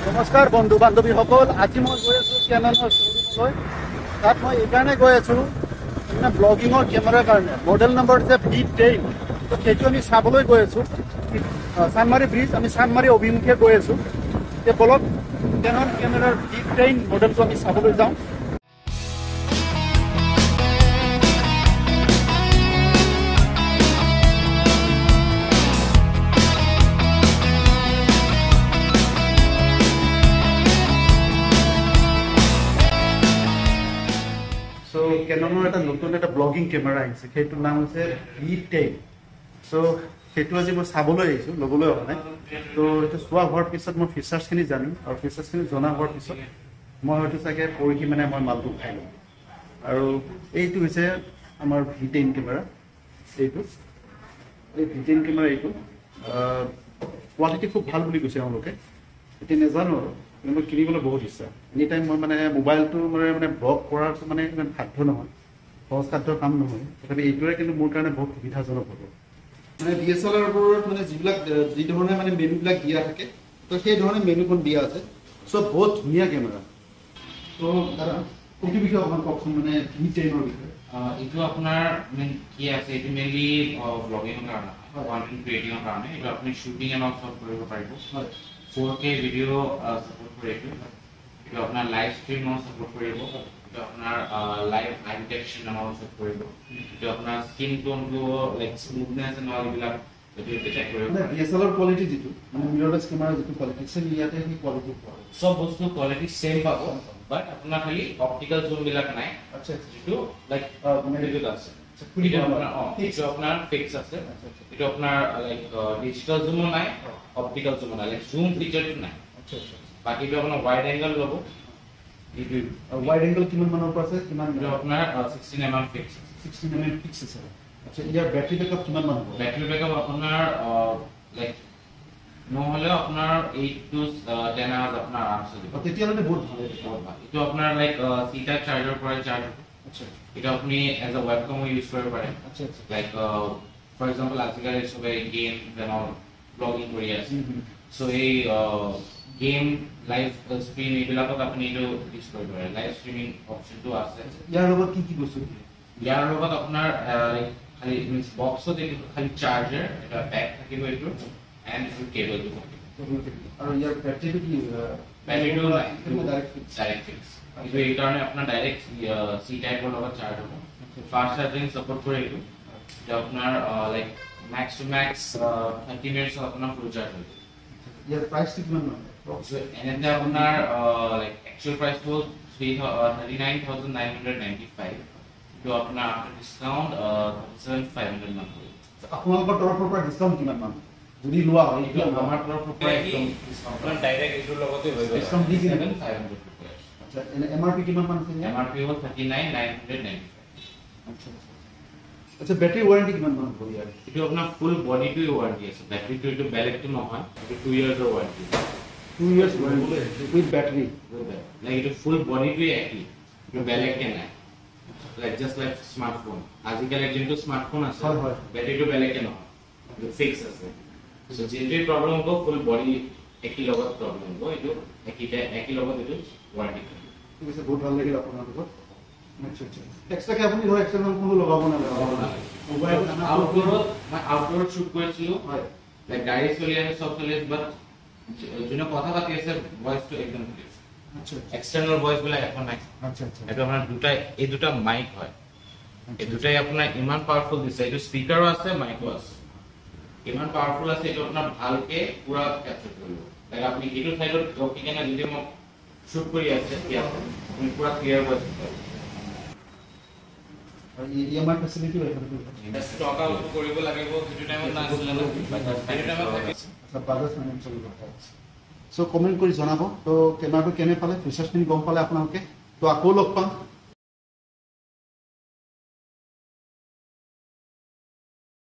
নমস্কাৰ বন্ধু বান্ধৱীসকল, আজি মই গৈ আছোঁ কেননৰ শ্ব'ৰুমলৈ। তাত মই এইকাৰণে গৈ আছোঁ মানে ব্লগিঙৰ কেমেৰাৰ কাৰণে। মডেল নম্বৰ যে V10, তো সেইটো আমি চাবলৈ গৈ আছোঁ। চানমাৰী ব্ৰিজ, আমি চানমাৰী অভিমুখে গৈ আছোঁ। এতিয়া বলক কেনন কেমেৰাৰ V10 মডেলটো আমি চাবলৈ যাওঁ। কেননৰ এটা নতুন এটা ব্লগিং কেমেৰা আহিছে, সেইটোৰ নাম হৈছে V10। সেইটো আজি মই চাবলৈ আহিছোঁ, ল'বলৈ অহা নাই। তো সেইটো চোৱা হোৱাৰ পিছত মই ফিচাৰ্ছখিনি জানিম, আৰু ফিচাৰ্ছখিনি জনা হোৱাৰ পিছত মই হয়তো চাগে পৰহি মানে মই মালটো উঠাই ল'ম। আৰু এইটো হৈছে আমাৰ V10 কেমেৰা। এই V10 কেমেৰা এইটো কোৱালিটি খুব ভাল বুলি কৈছে তেওঁলোকে। এতিয়া নাজানো আৰু, কিন্তু মই কিনিবলৈ বহুত ইচ্ছা। এনি টাইম মই মানে মোবাইলটো মানে ব্লগ কৰাটো মানে ইমান সাধ্য নহয়, সহজ সাধ্যৰ কাম নহয়। তথাপি এইটোৱে কিন্তু মোৰ কাৰণে বহুত সুবিধাজনক হ'ব। মানে DSLR-বোৰত মানে যি ধৰণে মানে মেনুবিলাক দিয়া থাকে, তো সেই ধৰণে মেনুখন দিয়া আছে। চ' বহুত ধুনীয়া কেমেৰা। তো দাদা কোনটো বিষয়ে অকণমান কওকচোন, মানে V10-ৰ বিষয়ে। এইটো আপোনাৰ কি আছে, এইটো মেইনলি ব্লগিঙৰ কাৰণে, কণ্টেণ্ট ক্ৰিয়েটিঙৰ কাৰণে। এইটো আপুনি শ্বুটিং এণ্ড অল কৰিব পাৰিব। 4K ভিডিঅ' ছাপোৰ্ট কৰে এইটো আপোনাৰ লাইভ ষ্ট্ৰীমৰ ছাপোৰ্ট কৰিব। এইটো আপোনাৰ live I detection and all support কৰিব। এইটো আপোনাৰ স্কিন টোনটো লাইক স্মুথনেছ এণ্ড অল এইবিলাক এইটো ডিটেক্ট কৰিব। মানে DSLR কোৱালিটি যিটো মানে মিৰৰলেছ কেমেৰাৰ যিটো কোৱালিটি আছে, ইয়াতে সেই কোৱালিটি পোৱা চব বস্তু কোৱালিটি ছেম পাব, বাট আপোনাৰ খালি অপটিকেল জুম বিলাক নাই। আচ্ছা, যিটো লাইক এইটোত আছে, এইটো আপোনাৰ ফিক্স আছে। এইটো আপোনাৰ লাইক ডিজিটেল জুমো নাই, অপটিকেল জুমো নাই, লাইক জুম ফিচাৰটো নাই। বাকীটো আপোনাৰ ৱাইড এংগল ল'ব। ৱাইড এংগল কিমান মানৰ পৰা আছে? কিমান আপোনাৰ 16mm ফিক্স। 16mm ফিক্স আছে। আচ্ছা, ইয়াৰ বেটাৰী বেকআপ কিমান মান হ'ব? বেটাৰী বেকআপ আপোনাৰ লাইক নহ'লেও আপোনাৰ 8 to 10 hours আপোনাৰ আৰামছে দিব। তেতিয়াহ'লে বহুত ভাল। এইটো আপোনাৰ লাইক C টাইপ চাৰ্জাৰ পৰা চাৰ্জ হ'ব। আচ্ছা, এটা আপনি এজ আ ওয়েবকামও ইউজ করতে পারেন। আচ্ছা আচ্ছা। লাইক ফর এক্সাম্পল আজিকালি সবাই গেম এবং ব্লগিং কৰি আছে। সো এই গেম লাইভ স্ট্ৰিম এইবিলাকত আপনি এইটো ইউজ কৰিব পাৰে। লাইভ স্ট্ৰিমিং অপশনটো আছে। ইয়াৰ লগত কি কি বস্তু দিয়ে? ইয়াৰ লগত আপোনাৰ লাইক খালি মিন্স বক্সত এইটো খালি চাৰ্জাৰ, এটা ব্যাগ থাকিব এইটো, এণ্ড এইটো কেবলটো থাকিব। আৰু ইয়াৰ বেটাৰীটো কি? বেটাৰীটো ডাইৰেক্ট ফিক্স। এইটো এই কাৰণে আপোনাৰ ডাইৰেক্ট C টাইপৰ লগত চাৰ্জ হ'ব। ফাষ্ট চাৰ্জিং সাপোৰ্ট কৰে এইটো। এটা আপোনাৰ like max to max 30 minutes আপোনাৰ ফুল চাৰ্জ হৈ যায়। ইয়াৰ প্ৰাইচটো কিমান মান? এনেতে আপোনাৰ লাইক একচুয়াল প্ৰাইচটো 39,995। তো আপোনাৰ আফটাৰ ডিসকাউন্ট 7,500 মান হ'ব। আপোনালোকৰ তৰফৰ পৰা ডিসকাউন্ট কিমান মান যদি লোৱা হয়? এইটো আমাৰ তৰফৰ পৰা একদম ডিসকাউন্ট ডাইৰেক্ট এইটোৰ লগতে হৈ গ'ল। ডিসকাউন্ট দি 7,500 টকা। আচ্ছা, MRP কিমান মান আছে? MRP হ'ল 39,995। আচ্ছা আচ্ছা, বেটাৰী ওয়াৰেন্টি কিমান মান হ'ব ইয়াৰ? এইটো আপোনাৰ ফুল বডিটো ওয়াৰেন্টি আছে। বেটাৰীটো এইটো বেলেগটো নহয়, এইটো 2 ইয়াৰ্ছৰ warranty. 2 years warranty with battery. Like এইটো ফুল বডিটোৱে একেই, এইটো বেলেগকে নাই। লাইক জাষ্ট লাইক স্মাৰ্টফোন, আজিকালি যোনটো স্মাৰ্টফোন আছে বেটাৰীটো বেলেগকে নহয়, এইটো ফিক্স আছে। সো যিটো প্ৰব্লেম হ'ব ফুল বডি একেই লগত প্ৰব্লেম হ'ব, এইটো একেই লগত এইটো ওয়াৰেন্টি থাকিব। ঠিক আছে, বহুত ভাল লাগিল আপোনাৰ লগত। আচ্ছা আচ্ছা, এক্সট্ৰাকে আপুনি ধৰ এক্সটাৰ্নেল কোনো লগাব নালাগে। মোবাইল আউটডোৰত শ্বুট কৰিছিলোঁ, হয়, লাইক গাড়ী চলি আছে, চব চলি আছে, বাট যোনে কথা পাতি আছে ভইচটো একদম ক্লিয়াৰ। আচ্ছা এক্সটাৰ্নেল ভইচ বিলাক এখন নাই। আচ্ছা আচ্ছা, এইটো আপোনাৰ এই দুটা মাইক হয়। এই দুটাই আপোনাৰ ইমান পাৱাৰফুল দিছে, এইটো স্পিকাৰো আছে, মাইকো আছে। ইমান পাৱাৰফুল আছে, এইটো আপোনাৰ ভালকে পুৰা কেপচাৰ কৰিব। লাইক আপুনি এইটো চাইডত ৰখি কেনে যদি মোক শ্বুট কৰি আছে, আপুনি পুৰা ক্লিয়াৰ ভইচ পাব। আৰু EMI ফেচিলিটি ষ্টক আউট কৰিব লাগিব, যিটো টাইমত নাছিলে ন, সেইটো টাইমত থাকে। আচ্ছা, বাজাজ ফাইনেন্সিয়েল কথা আছে। চ' কমেণ্ট কৰি জনাব। তো কেমেৰাটো কেনে পালে, ফিচাৰ্ছখিনি গম পালে আপোনালোকে। তো আকৌ লগ পাম।